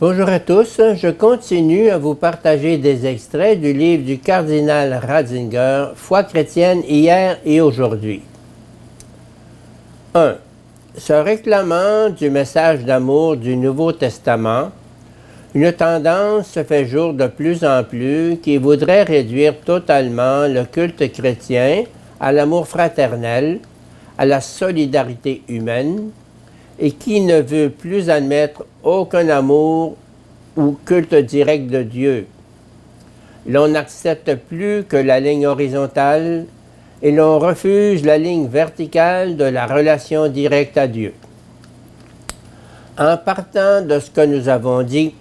Bonjour à tous, je continue à vous partager des extraits du livre du cardinal Ratzinger, Foi chrétienne hier et aujourd'hui. 1. Se réclamant du message d'amour du Nouveau Testament, une tendance se fait jour de plus en plus qui voudrait réduire totalement le culte chrétien à l'amour fraternel, à la solidarité humaine, et qui ne veut plus admettre aucun amour ou culte direct de Dieu. L'on n'accepte plus que la ligne horizontale et l'on refuse la ligne verticale de la relation directe à Dieu. En partant de ce que nous avons dit,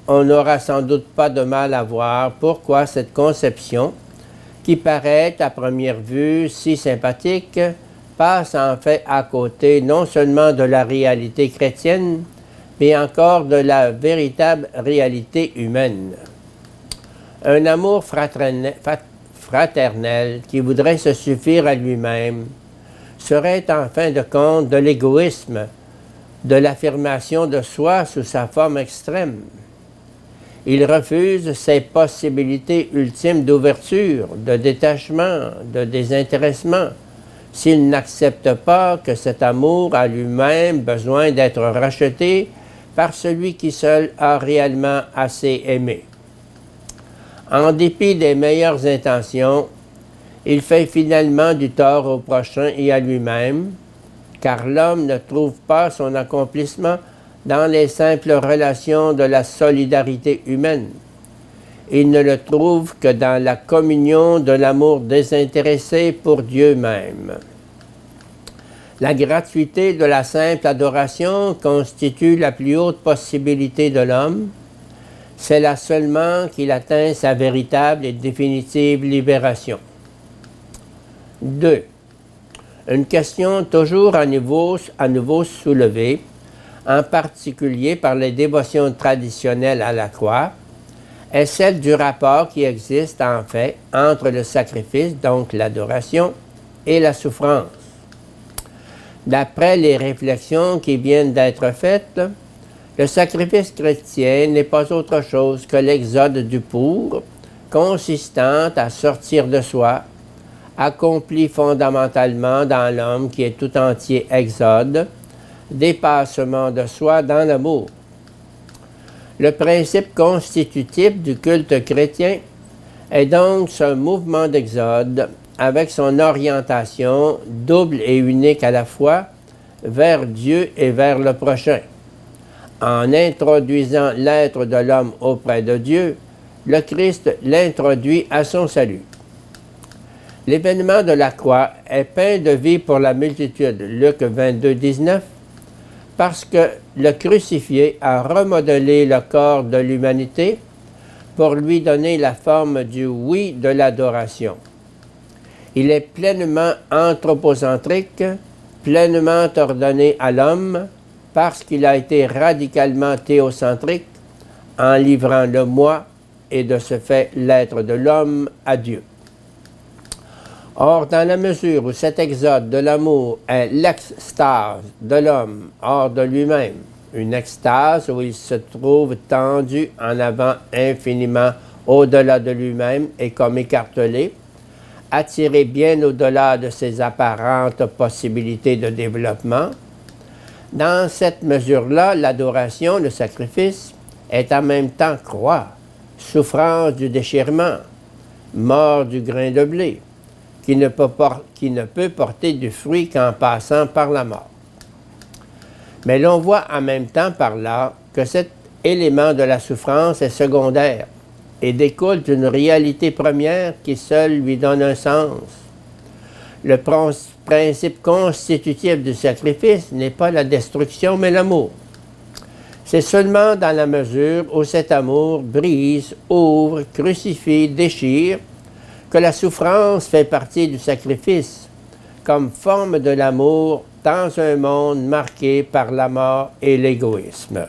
on n'aura sans doute pas de mal à voir pourquoi cette conception, qui paraît à première vue si sympathique, passe en fait à côté non seulement de la réalité chrétienne, mais encore de la véritable réalité humaine. Un amour fraternel qui voudrait se suffire à lui-même serait en fin de compte de l'égoïsme, de l'affirmation de soi sous sa forme extrême. Il refuse ces possibilités ultimes d'ouverture, de détachement, de désintéressement, s'il n'accepte pas que cet amour a lui-même besoin d'être racheté par celui qui seul a réellement assez aimé. En dépit des meilleures intentions, il fait finalement du tort au prochain et à lui-même, car l'homme ne trouve pas son accomplissement dans les simples relations de la solidarité humaine. Il ne le trouve que dans la communion de l'amour désintéressé pour Dieu même. La gratuité de la simple adoration constitue la plus haute possibilité de l'homme. C'est là seulement qu'il atteint sa véritable et définitive libération. 2. Une question toujours à nouveau soulevée, en particulier par les dévotions traditionnelles à la croix, est celle du rapport qui existe en fait entre le sacrifice, donc l'adoration, et la souffrance. D'après les réflexions qui viennent d'être faites, le sacrifice chrétien n'est pas autre chose que l'exode du pour, consistant à sortir de soi, accompli fondamentalement dans l'homme qui est tout entier exode, dépassement de soi dans l'amour. Le principe constitutif du culte chrétien est donc ce mouvement d'exode avec son orientation double et unique à la fois vers Dieu et vers le prochain. En introduisant l'être de l'homme auprès de Dieu, le Christ l'introduit à son salut. L'événement de la croix est peint de vie pour la multitude, Luc 22, 19, parce que le crucifié a remodelé le corps de l'humanité pour lui donner la forme du oui de l'adoration. Il est pleinement anthropocentrique, pleinement ordonné à l'homme, parce qu'il a été radicalement théocentrique, en livrant le moi et de ce fait l'être de l'homme à Dieu. Or, dans la mesure où cet exode de l'amour est l'extase de l'homme hors de lui-même, une extase où il se trouve tendu en avant infiniment au-delà de lui-même et comme écartelé, attiré bien au-delà de ses apparentes possibilités de développement, dans cette mesure-là, l'adoration, le sacrifice, est en même temps croix, souffrance du déchirement, mort du grain de blé, qui ne peut porter du fruit qu'en passant par la mort. Mais l'on voit en même temps par là que cet élément de la souffrance est secondaire et découle d'une réalité première qui seule lui donne un sens. Le principe constitutif du sacrifice n'est pas la destruction, mais l'amour. C'est seulement dans la mesure où cet amour brise, ouvre, crucifie, déchire, que la souffrance fait partie du sacrifice, comme forme de l'amour dans un monde marqué par la mort et l'égoïsme.